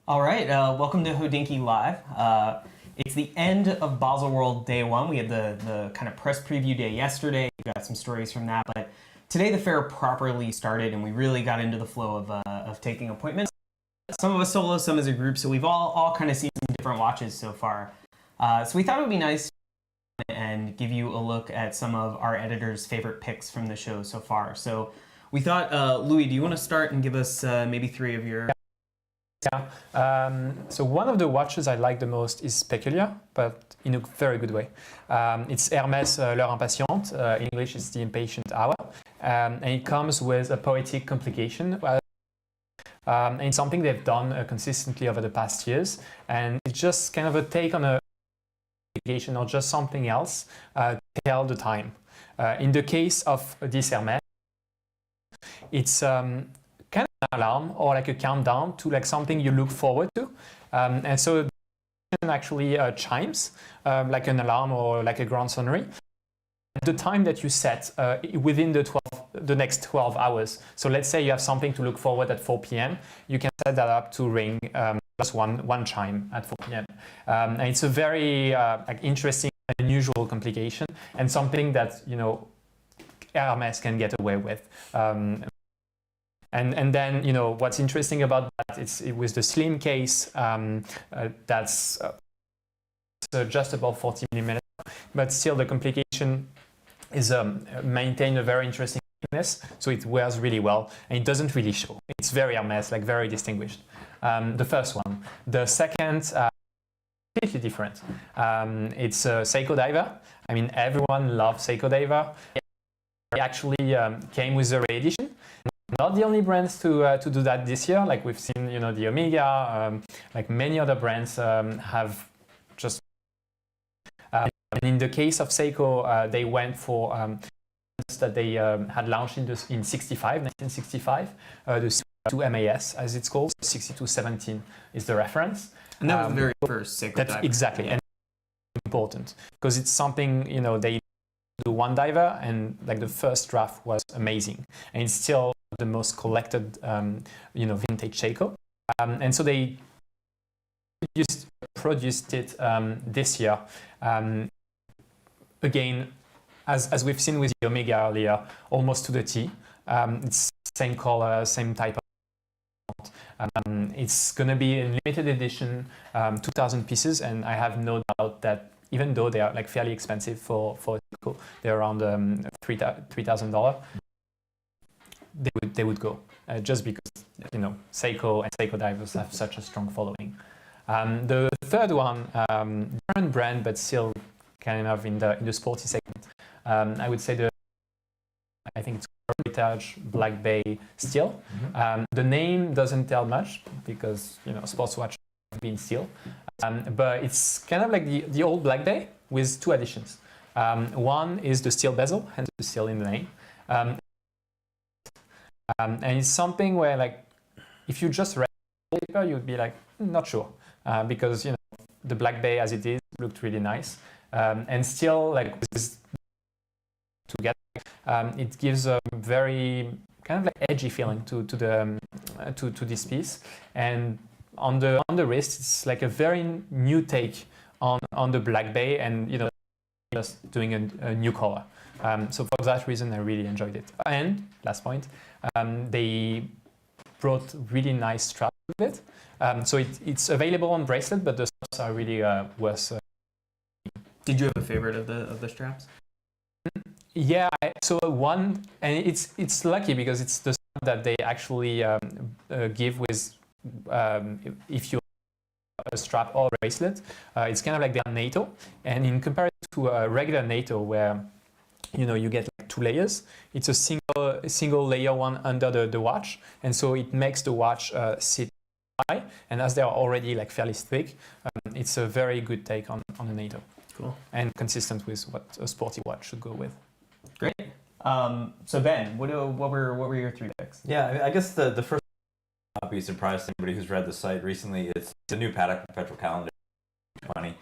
All right, welcome to Hodinkee Live. It's the end of Baselworld Day 1. We had the kind of press preview day yesterday. We got some stories from that, but today the fair properly started and we really got into the flow of taking appointments. Some of us solo, some as a group, so we've all kind of seen some different watches so far. So we thought it would be nice and give you a look at some of our editors' favorite picks from the show so far. So we thought, Louis, do you want to start and give us maybe three of your... Yeah. So one of the watches I like the most is Peculiar, but in a very good way. It's Hermes L'Heure Impatiente. In English, it's the impatient hour. And it comes with a poetic complication. And it's something they've done consistently over the past years. And it's just kind of a take on a complication or just something else to tell the time. In the case of this Hermes, it's kind of an alarm or like a countdown to like something you look forward to. And so it actually chimes like an alarm or like a grand sonnery. The time that you set within the next 12 hours. So let's say you have something to look forward at 4 p.m. You can set that up to ring just one chime at 4 p.m. And it's a very like interesting, unusual complication and something that, you know, Hermes can get away with. And then, you know, what's interesting about that, it was the slim case that's just above 40 millimeters, but still the complication is maintained a very interesting thickness, so it wears really well, and it doesn't really show. It's very Hermes, like very distinguished. The first one. The second, completely different. It's a Seiko diver. I mean, everyone loves Seiko diver. It actually came with the re-edition. Not the only brands to do that this year. Like we've seen, you know, the Omega, like many other brands have just. And in the case of Seiko, they went for that they had launched in 1965, the 62 MAS as it's called. 6217 is the reference. And that was the very first Seiko diver. Exactly, and important because it's something, you know, they do one diver and like the first draft was amazing, and it's still the most collected, you know, vintage Seiko. And so they produced it this year. Again, as we've seen with the Omega earlier, almost to the T. It's same color, same type of. It's going to be a limited edition, 2,000 pieces, and I have no doubt that even though they are like fairly expensive for Seiko, they're around $3,000. They would go just because, you know, Seiko and Seiko divers have such a strong following. The third one, different brand but still kind of in the sporty segment. I would say I think it's Heritage Black Bay Steel. The name doesn't tell much because, you know, sports watch have been steel, but it's kind of like the old Black Bay with two additions. One is the steel bezel, hence the steel in the name. And it's something where, like, if you just read the paper, you'd be like, not sure, because, you know, the Black Bay as it is looked really nice, and still, like, together, it gives a very kind of like edgy feeling to this piece, and on the wrist, it's like a very new take on the Black Bay, and, you know, just doing a new color. So for that reason, I really enjoyed it. And last point, they brought really nice straps with it. So it's available on bracelet, but the straps are really worth. Did you have a favorite of the straps? Yeah, so one, and it's lucky because it's the strap that they actually give with if you a strap or a bracelet. It's kind of like their NATO, and in comparison to a regular NATO where, you know, you get like two layers, it's a single layer one under the watch, and so it makes the watch sit high, and as they are already like fairly thick, it's a very good take on the NATO. Cool. And consistent with what a sporty watch should go with. Great. So Ben, what were your three picks? Yeah, I guess the first not be surprised to anybody who's read the site recently. It's the new Patek Perpetual Calendar 20.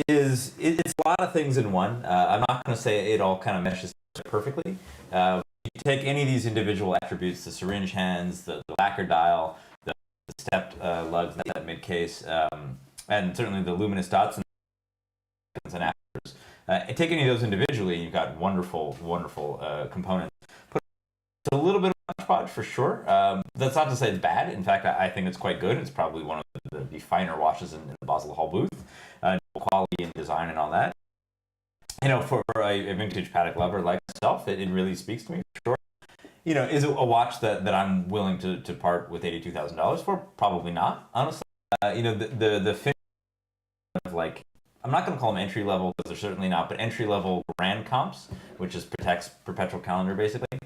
It's a lot of things in one. I'm not going to say it all kind of meshes perfectly. You take any of these individual attributes, the syringe hands, the lacquer dial, the stepped lugs, that mid case, and certainly the luminous dots and afters. Take any of those individually, you've got wonderful, wonderful components. Put a little bit of hodgepodge for sure. That's not to say it's bad. In fact, I think it's quite good. It's probably one of the finer watches in the Basel Hall booth. Quality and design and all that. You know, for a vintage Patek lover like myself, it really speaks to me for sure. You know, is it a watch that I'm willing to part with $82,000 for? Probably not, honestly. You know, the finish of, like, I'm not going to call them entry level because they're certainly not, but entry level brand comps, which is Patek's perpetual calendar basically,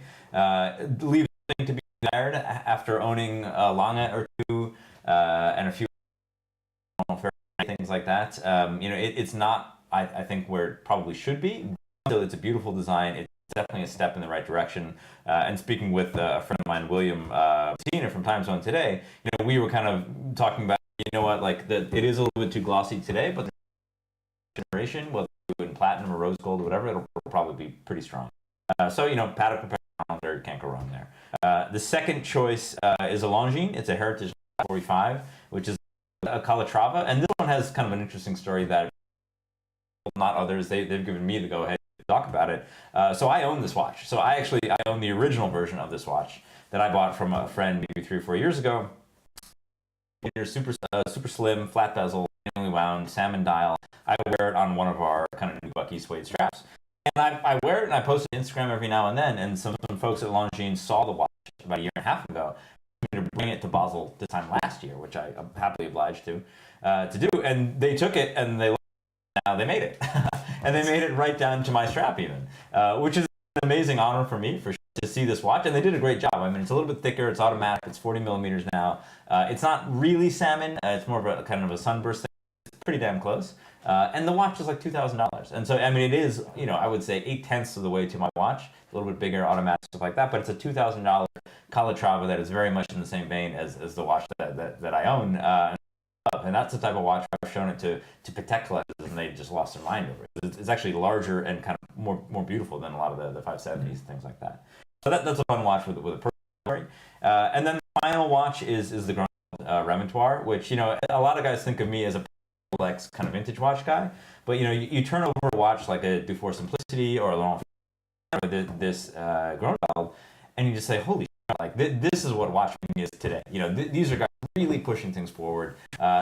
leaves something to be desired after owning a Lange or two and a few things like that. You know, it's not, I think, where it probably should be. So it's a beautiful design. It's definitely a step in the right direction. And speaking with a friend of mine, William Tina from Time Zone Today, you know, we were kind of talking about, you know what, like it is a little bit too glossy today, but the generation, whether you do it in platinum or rose gold or whatever, it'll probably be pretty strong. So, you know, Patek Philippe calendar, can't go wrong there. The second choice is a Longines. It's a Heritage 45, which is a Calatrava, and this one has kind of an interesting story that not others. They've given me the go ahead to talk about it. So I own this watch. So I own the original version of this watch that I bought from a friend maybe 3 or 4 years ago. It's super slim, flat bezel, manually wound, salmon dial. I wear it on one of our kind of new Bucky suede straps. And I wear it and I post it on Instagram every now and then. And some folks at Longines saw the watch about a year and a half ago, to bring it to Basel this time last year, which I'm happily obliged to do. And they took it and now they made it. And they made it right down to my strap even, which is an amazing honor for me to see this watch. And they did a great job. I mean, it's a little bit thicker. It's automatic. It's 40 millimeters now. It's not really salmon. It's more of a kind of a sunburst thing. It's pretty damn close. And the watch is like $2,000. And so, I mean, it is, you know, I would say 8/10 of the way to my watch, a little bit bigger, automatic, stuff like that. But it's a $2,000 Calatrava that is very much in the same vein as the watch that I own. And that's the type of watch I've shown it to Patek collectors, and they just lost their mind over it. It's actually larger and kind of more beautiful than a lot of the 570s, things like that. So that's a fun watch with a personal story. And then the final watch is the Grand Remontoire, which, you know, a lot of guys think of me as a Rolex kind of vintage watch guy, but you know, you turn over a watch like a Dufour Simplicity or a Laurent or this Grandval, and you just say, holy shit, like this is what watchmaking is today. You know, these are guys really pushing things forward.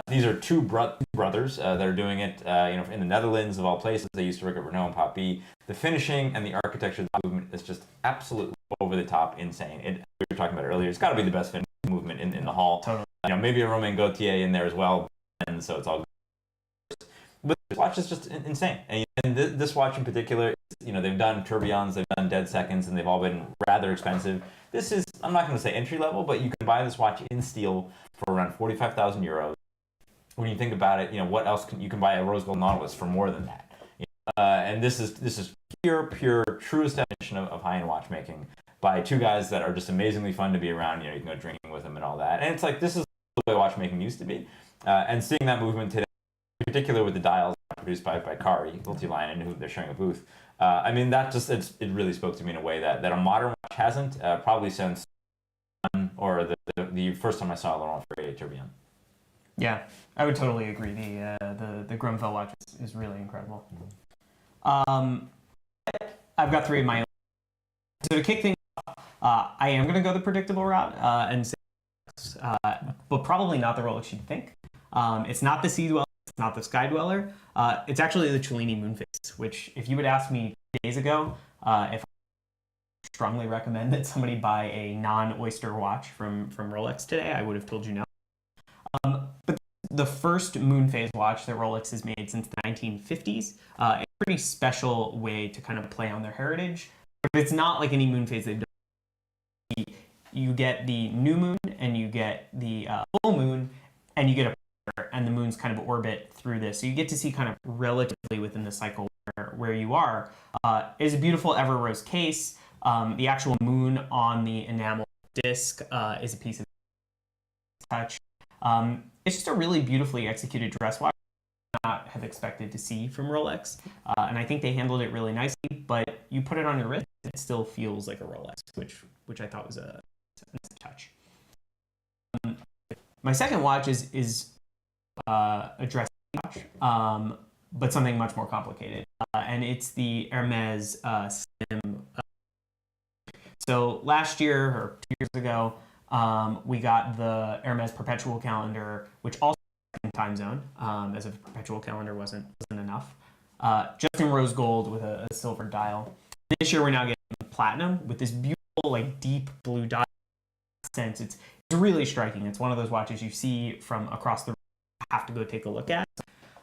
These are two brothers that are doing it, you know, in the Netherlands of all places. They used to work at Renault and Papi. The finishing and the architecture of the movement is just absolutely over the top insane. We were talking about it earlier. It's got to be the best movement in the hall. Totally. You know, maybe a Romain Gaultier in there as well, and so it's all good. But this watch is just insane. And this watch in particular, you know, they've done tourbillons, they've done dead seconds, and they've all been rather expensive. This is, I'm not going to say entry level, but you can buy this watch in steel for around 45,000 euros. When you think about it, you know, what else you can buy a rose gold Nautilus for more than that. And this is pure, truest definition of high-end watchmaking by two guys that are just amazingly fun to be around. You know, you can go drinking with them and all that. And it's like, this is the way watchmaking used to be. And seeing that movement today, in particular with the dials produced by Kari, Multiline, who they're sharing a booth. I mean, that just, it really spoke to me in a way that a modern watch hasn't, probably since or the first time I saw a Laurent Ferrier tourbillon. Yeah, I would totally agree. The Grumfell watch is really incredible. I've got 3 of my own. So to kick things off, I am going to go the predictable route and say, but probably not the Rolex you'd think. It's not the Sea Dweller. It's not the Sky Dweller. It's actually the Cellini Moonface, which if you would ask me days ago if I strongly recommend that somebody buy a non-Oyster watch from Rolex today, I would have told you no. But the first Moonphase watch that Rolex has made since the 1950s, a pretty special way to kind of play on their heritage. But it's not like any Moonphase they've done. You get the new moon and you get the full moon and you get a and the moons kind of orbit through this. So you get to see kind of relatively within the cycle where you are. It's a beautiful ever rose case. The actual moon on the enamel disc is a piece of touch. It's just a really beautifully executed dress watch I would not have expected to see from Rolex. And I think they handled it really nicely, but you put it on your wrist, it still feels like a Rolex, which I thought was a nice touch. My second watch is a dress watch, but something much more complicated, and it's the Hermes Slim. So last year or 2 years ago, we got the Hermes Perpetual Calendar, which also in time zone, as if perpetual calendar wasn't enough. Just in rose gold with a silver dial. This year we're now getting platinum with this beautiful, like, deep blue dial sense. It's really striking. It's one of those watches you see from across the room, you have to go take a look at.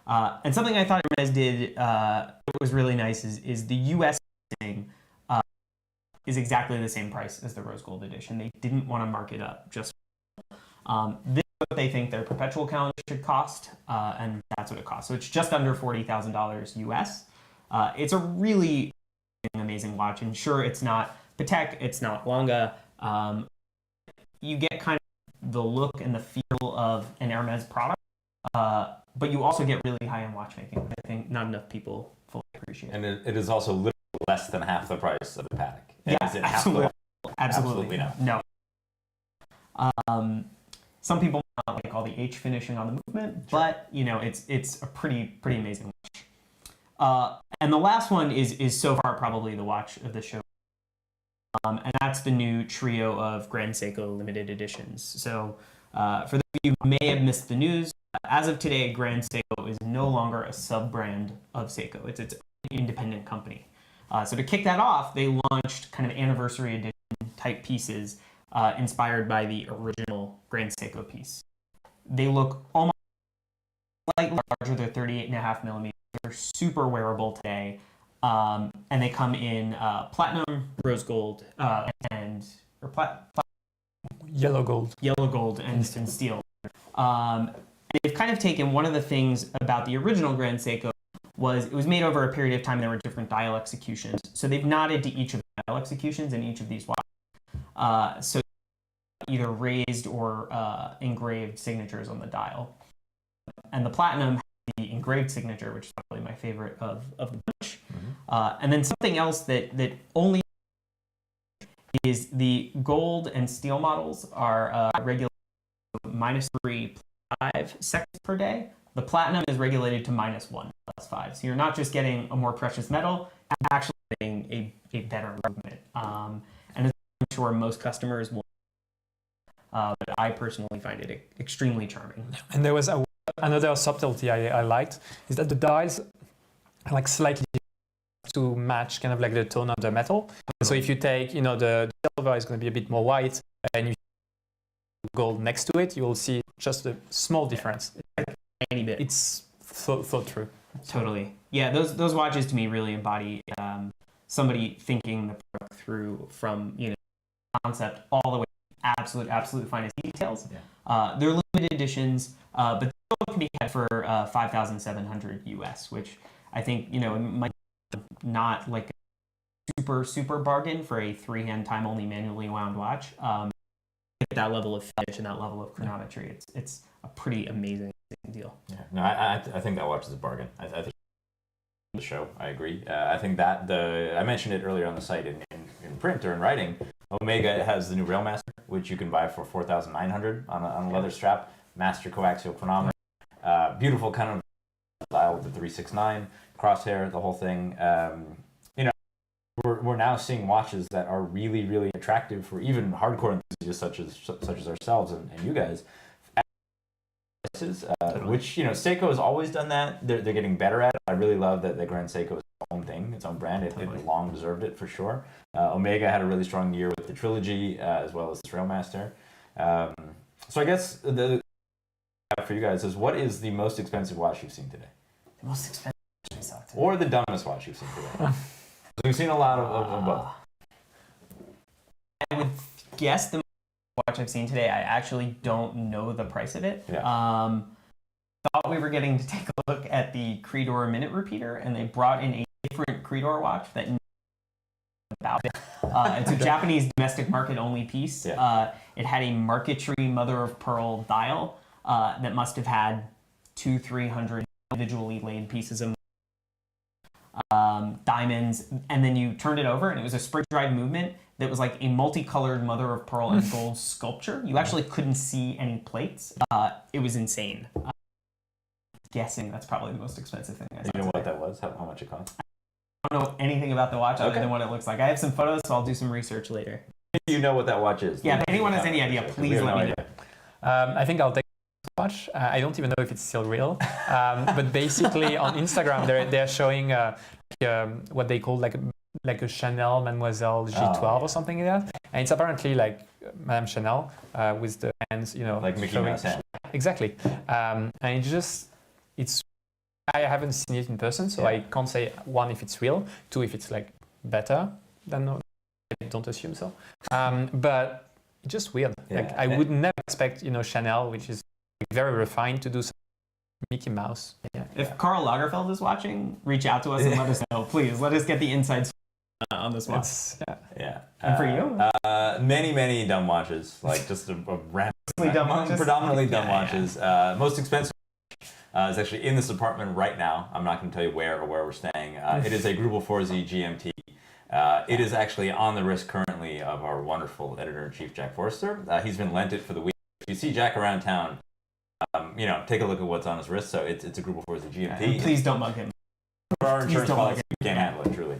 And something I thought Hermes did that was really nice is the US thing is exactly the same price as the rose gold edition. They didn't want to mark it up. Just this is what they think their perpetual calendar should cost, and that's what it costs. So it's just under $40,000 US. It's a really amazing watch, and sure, it's not Patek, it's not Lange. You get kind of the look and the feel of an Hermes product, but you also get really high-end watchmaking. I think not enough people fully appreciate. And it is also literally less than half the price of a Patek. Yeah, is it absolutely. Absolutely not. No. Some people might not like all the H finishing on the movement, sure, but you know, it's a pretty amazing watch. And the last one is so far probably the watch of the show, and that's the new trio of Grand Seiko limited editions. So for those of you who may have missed the news, as of today, Grand Seiko is no longer a sub-brand of Seiko. It's its own independent company. So to kick that off, they launched kind of anniversary edition type pieces inspired by the original Grand Seiko piece. They look almost slightly larger. They're 38.5 millimeters. They're super wearable today. And they come in platinum, rose gold, yellow gold, and steel. They've kind of taken one of the things about the original Grand Seiko was it was made over a period of time. There were different dial executions. So they've nodded to each of the dial executions in each of these watches. So either raised or engraved signatures on the dial. And the platinum has the engraved signature, which is probably my favorite of the bunch. Mm-hmm. And then something else that only is the gold and steel models are regulated to -3.5 seconds per day. The platinum is regulated to -1+5. So you're not just getting a more precious metal, you're actually getting a better movement. And I'm sure most customers will, but I personally find it extremely charming. And there was another subtlety I liked, is that the dials are like slightly to match kind of like the tone of the metal. So if you take, the silver is going to be a bit more white, and you gold next to it, you will see just a small difference. Tiny bit. It's thought through. Totally. Yeah, those watches to me really embody somebody thinking the product through from concept all the way to absolute finest details. Yeah. They're limited editions, but they still can be had for $5,700 US, which I think might not like a super bargain for a 3-hand time only manually wound watch. At that level of finish and that level of chronometry, it's a pretty amazing deal. Yeah, no, I think that watch is a bargain. I think the show, I agree. I think that I mentioned it earlier on the site in print or in writing. Omega has the new Railmaster, which you can buy for $4,900 on a leather strap. Master coaxial chronometer, beautiful kind of dial with the 369 crosshair, the whole thing. We're now seeing watches that are really attractive for even hardcore enthusiasts such as ourselves and you guys. Which Seiko has always done that. They're getting better at it. I really love that the Grand Seiko is its own thing, its own brand. It long deserved it for sure. Omega had a really strong year with the trilogy as well as this Railmaster. So I guess the for you guys is, what is the most expensive watch you've seen today? The most expensive watch I saw today. Or the dumbest watch you've seen today? We've seen a lot of both. I would guess the watch I've seen today, I actually don't know the price of it. Yeah. Thought we were getting to take a look at the Creedor minute repeater, and they brought in a different Creedor watch that about it. It's a Japanese domestic market only piece. Yeah. It had a marquetry mother of pearl dial that must have had 200-300 individually laid pieces of diamonds, and then you turned it over and it was a spring drive movement, that was like a multicolored mother of pearl and gold sculpture. You actually couldn't see any plates. It was insane. Guessing that's probably the most expensive thing I saw. You know what that was? How much it cost? I don't know anything about the watch other than what it looks like. I have some photos, so I'll do some research later. You know what that watch is? Yeah, if anyone has any idea, please let me know. I think I'll take this watch. I don't even know if it's still real. But basically on Instagram, they're showing what they call like a Chanel Mademoiselle G12 or something like that. And it's apparently like Madame Chanel with the hands, you know. Like Mickey Mouse hand. Exactly. And I haven't seen it in person, so I can't say, one, if it's real, two, if it's like better than, I don't assume so. But it's just weird. Yeah. Like I would never expect, you know, Chanel, which is very refined, to do some Mickey Mouse. Yeah. If Karl Lagerfeld is watching, reach out to us and let us know, please. Let us get the inside on this watch. Yeah. And for you? Many dumb watches, like just a random, dumb watches? predominantly dumb watches. Most expensive is actually in this apartment right now. I'm not going to tell you where we're staying. It is a Grubel Forzi GMT. It is actually on the wrist currently of our wonderful editor-in-chief, Jack Forrester. He's been lent it for the week. If you see Jack around town, you know, take a look at what's on his wrist. So it's a Grubel Forzi GMT. And please don't mug him. For our insurance policy, we can't handle it, truly.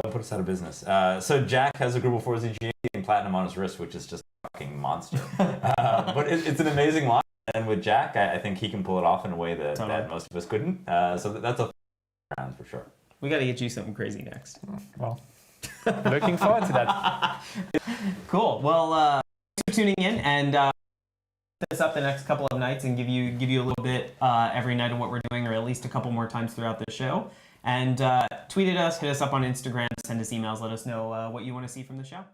Don't put us out of business. So Jack has a Grubel Forzi GMT in platinum on his wrist, which is just a fucking monster. But it's an amazing watch. And with Jack, I think he can pull it off in a way that most of us couldn't. So that's a round for sure. We got to get you something crazy next. Well, looking forward to that. Cool. Well, thanks for tuning in, and this up the next couple of nights and give you a little bit every night of what we're doing, or at least a couple more times throughout the show. And tweet at us, hit us up on Instagram, send us emails, let us know what you want to see from the show.